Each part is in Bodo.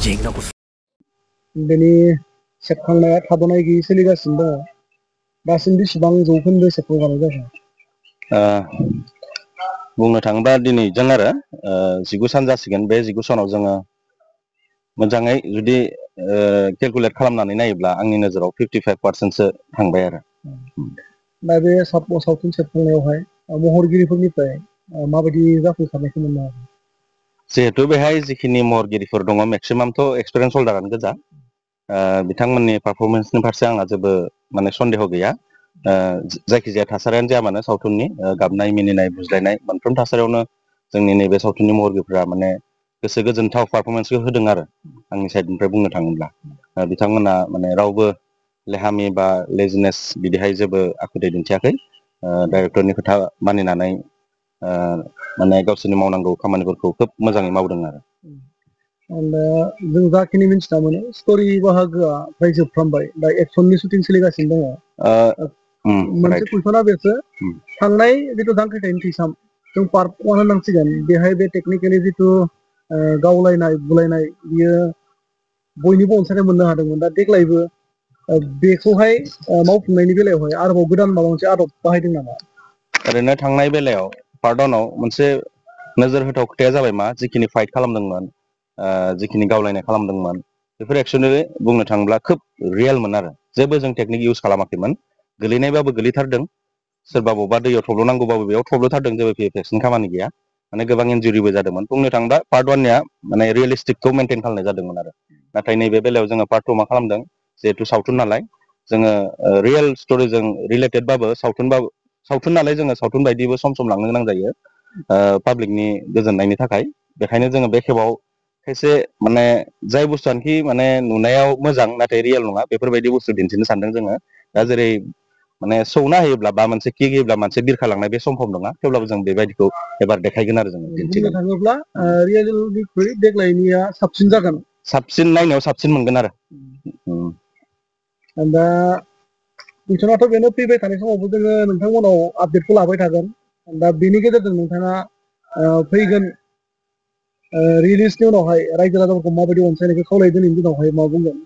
जेंनाखौ बेनि सेबखांनाया थाद'नाय गैयै सोलिगासिनो दङ दासिम बेसेबां जौखोन्दो सेबखांजानाय जादों बुंनो थाङोब्ला दिनैजों आरो 19 सान जासिगोन बे 19 सानाव जोङो मोजाङै जुदि केलकुलेट खालामनानै नायोब्ला आंनि नोजोराव 55%सो थांबाय आरो दा बे सावथुन सेबखांनायावहाय महरगिरिफोरनिफ्राय माबायदि जाफुंसारनायखौ मोननो हागोन जिहेतु बेहाय जिखिनि महरगिरिफोर दङ मेक्सिमामथ' एक्सपिरियेन्स हल्डारानो गोजा बिथांमोननि पारफरमेन्सनि फारसे आंहा जेबो माने सन्देह गैया जायखिजाया थासारियानो जाया मानो सावथुननि गाबनाय मिनिनाय बुज्लायनाय मोनफ्रोम थासारियावनो जोंनि नैबे सावथुननि महरगिरिफोरा माने गोसो गोजोनथाव पारफरमेन्सखौ होदों आरो आंनि साइडनिफ्राय बुंनो थाङोब्ला बिथांमोना माने रावबो लेहामि बा लेजिनेस बिदिहाय जेबो आखुथाय दिन्थियाखै डाइरेक्टरनि खोथा मानिनानै माने गावसोरनि मावनांगौ खामानिफोरखौ खोब मोजाङै मावदों आरो जों जाखिनि मिन्थिना मोनो स्ट'रि बाहागोआ फ्राय जोबफ्रामबाय दा एक्सननि शुटिं सोलिगासिनो दङ मोनसे कुइसना बेसो थांनाय जिथु जांख्रिथायनि थैसाम जों पार्ट 1 होननांसिगोन बेहाय बे टेकनिकेलि जिथु गावलायनाय बुलायनाय बियो बयनिबो अनसायनाय मोननो हादोंमोन दा देग्लायबो बेखौहाय मावफुंनायनि बेलायावहाय आरोबाव गोदान माबा मोनसे आदब बाहायदों नामा ओरैनो थांनाय बेलायाव पार्ट 1आव मोनसे नोजोर होथाव खोथाया जाबाय मा जिखिनि फाइट खालामदोंमोन जिखिनि गावलायनाय खालामदोंमोन बेफोर एक्सुवेलि बुंनो थाङोब्ला खोब रियेलमोन आरो जेबो जों टेकनिक इउज खालामाखैमोन गोलैनायबाबो गोलैथारदों सोरबा बबेबा दैयाव थब्ल'नांगौबाबो बेयाव थब्ल'थारदों जेबो भिएफएक्सनि खामानि गैया माने गोबां इन्जुरिबो जादोंमोन बुंनो थाङोब्ला पार्ट 1निया माने रियेलिस्टिकखौ मेनटेन खालामनाय जादोंमोन आरो नाथाय नैबे बेलायाव जोङो पार्ट 2 मा खालामदों जिहेथु सावथुन नालाय जोङो रियेल स्ट'रिजों रिलेटेडबाबो सावथुन नालाय जोङो सावथुन बायदिबो सम सम लांनो गोनां जायो पाब्लिकनि गोजोननायनि थाखाय बेखायनो जोङो बे खेबाव खायसे माने जाय बुस्थुआनोखि माने नुनायाव मोजां नाथाय रियेल नङा बेफोरबायदि बुस्थु दिन्थिनो सानदों जोङो दा जेरै माने सौना होयोब्ला बा मोनसे किक होयोब्ला मोनसे बिरखालांनाय बे सम्भब नङा थेवब्लाबो जों बेबायदिखौ एबार देखायगोन आरो जोङो बुंनो थाङोब्ला रियेलनिख्रुइ देग्लायनिया साबसिन जागोन साबसिन नायनायाव साबसिन मोनगोन आरो दा कुइसनाथ' बेनो फैबाय थानाय समावबो जोङो नोंथांमोनाव आपडेटखौ लाबाय थागोन दा बेनि गेजेरजों नोंथाङा फैगोन रिलिजनि उनावहाय रायजो राजाफोरखौ माबायदि अनसायनायखौ खावलायो दिनैनि दिनावहाय मा बुंगोन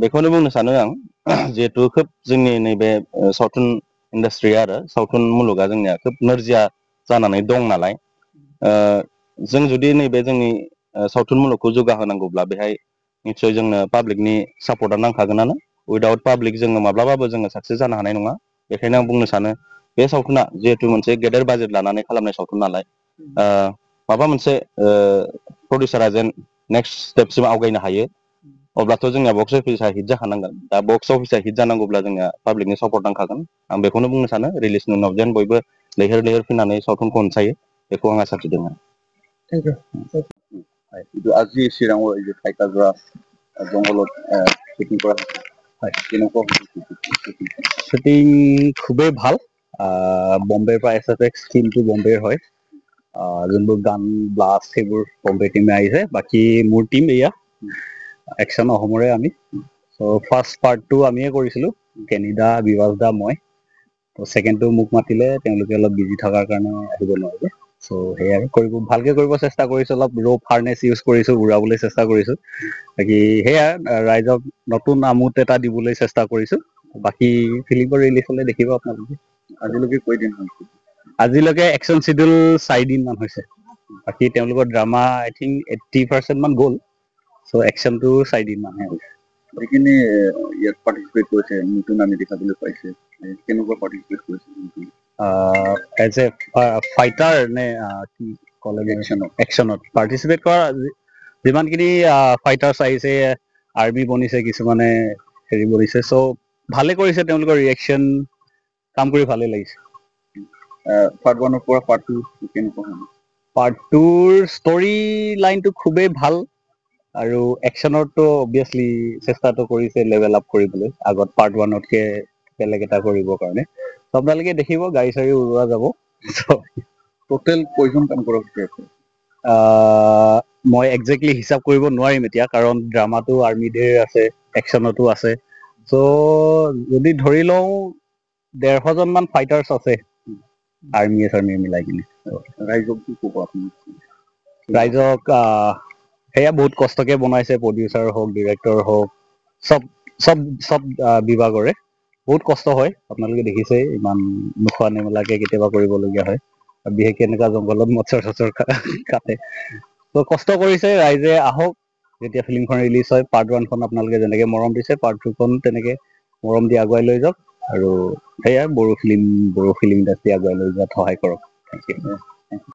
बेखौनो बुंनो सानो आं जिहेतु खोब जोंनि नैबे सावथुन इन्डास्ट्रिया आरो सावथुन मुलुगा जोंनिया खोब नोरजिया जानानै दं नालाय जों जुदि नैबे जोंनि सावथुन मुलुगखौ जौगाहोनांगौब्ला बेहाय निस्सय जोंनो पाब्लिकनि सापर्टआ नांखागोनानो उइदाउट पाब्लिक जोङो माब्लाबाबो जोङो साक्सेस जानो हानाय नङा बेखायनो आं बुंनो सानो बे सावथुना जिहेतु मोनसे गेदेर बाजेट लानानै खालामनाय सावथुन नालाय माबा मोनसे प्रडिउसारा जेन नेक्स्ट स्टेपसिम आवगायनो हायो अब्लाथ' जोंनिया बक्स अफिसा हिट जाखानांगोन दा बक्स अफिसा हिट जानांगौब्ला जोंनिया पाब्लिकनि सापर्ट नांखागोन आं बेखौनो बुंनो सानो रिलिजनि उनाव जेन बयबो लैहोर लैहोर फैनानै सावथुनखौ अनसायो बेखौ आं आसा थिदों আজি চিৰাঙৰ এই যে ফাইটাৰজোৰা জংঘলত শ্বুটিং কৰা কেনেকুৱা শ্বুটিং খুবেই ভাল বম্বেৰ পৰা SFX টিমটো বম্বেৰ হয় যোনবোৰ গান ব্লাষ্ট সেইবোৰ বম্বে টিমে আহিছে বাকী মোৰ টিম এয়া একশ্যন অসমৰে আমি চ' ফাৰ্ষ্ট পাৰ্টটো আমিয়ে কৰিছিলোঁ কেনিদা বিভাস দা মই ত' ছেকেণ্ডটো মোক মাতিলে তেওঁলোকে অলপ বিজি থকাৰ কাৰণে আহিব নোৱাৰিলে চ' সেয়াই ভালকে কৰিব চেষ্টা কৰিছোঁ অলপ ৰ' ফাৰ্নেছ ইউজ কৰিছোঁ উৰাবলৈ চেষ্টা কৰিছোঁ বাকী সেয়া ৰাইজক নতুন আমোদ এটা দিবলৈ চেষ্টা কৰিছোঁ বাকী ফিল্মবোৰ ৰিলিজ হ'লে দেখিব আপোনালোকে আজিলৈকে একশ্যন চিডিউল 4 দিন মান হৈছে বাকী তেওঁলোকৰ ড্ৰামা আই থিংক 80% মান গ'ল চ' একশ্যনটো 4 দিন মানহে হৈছে যিখিনি ইয়াত পাৰ্টিচিপেট কৰিছে নতুন আমি দেখাবলৈ পাইছে কেনেকুৱা পাৰ্টিচিপেট কৰিছে এজ এ ফাইটাৰ নে কি ক'লে একশ্যনত পাৰ্টিচিপেট কৰা যিমানখিনি ফাইটাৰ্ছ আহিছে আৰ্মি বনিছে কিছুমানে হেৰি বনিছে চ' ভালে কৰিছে তেওঁলোকৰ ৰিয়েকশ্যন কাম কৰি ভালে লাগিছে পাৰ্ট 1ৰ পৰা পাৰ্ট 2 কেনেকুৱা হ'ল পাৰ্ট 2ৰ ষ্টৰি লাইনটো খুবেই ভাল আৰু একশ্যনৰটো অবভিয়াছলি চেষ্টাটো কৰিছে লেভেল আপ কৰিবলৈ আগত পাৰ্ট 1তকে বেলেগ এটা কৰিবৰ কাৰণে আপোনালোকে দেখিব গাড়ী চাড়ী উৰুৱা যাব টোটেল কেইজন কাম কৰা হৈছে মই একজেক্টলি হিচাপ কৰিব নোৱাৰিম এতিয়া কাৰণ ড্ৰামাটো আৰ্মিডে আছে একশ্যনতো আছে চ' যদি ধৰি লওঁ 150 জন মান ফাইটাৰ্ছ আছে আৰ্মি মিলাই কিনে ৰাইজক কি ক'ব আপুনি ৰাইজক সেয়া বহুত কষ্টকে বনাইছে, প্ৰডিউচাৰ হওক, ডিৰেক্টৰ হওক, চব চব চব বিভাগৰে বহুত কষ্ট হয়। আপোনালোকে দেখিছে ইমান নোখোৱা নেমেলাকে কেতিয়াবা কৰিবলগীয়া হয়, বিশেষকে এনেকুৱা জংঘলত মৎসৰ চচৰ কাটে। তো কষ্ট কৰিছে ৰাইজে। আহক যেতিয়া ফিল্মখন ৰিলিজ হয়, পাৰ্ট 1 খন আপোনালোকে যেনেকে মৰম দিছে, পাৰ্ট 2 খন তেনেকে মৰম দি আগুৱাই লৈ যাওক। আৰু সেয়া বড়ো ফিল্ম ইণ্ডাষ্ট্ৰী আগুৱাই লৈ যোৱাত সহায় কৰক। Thank you.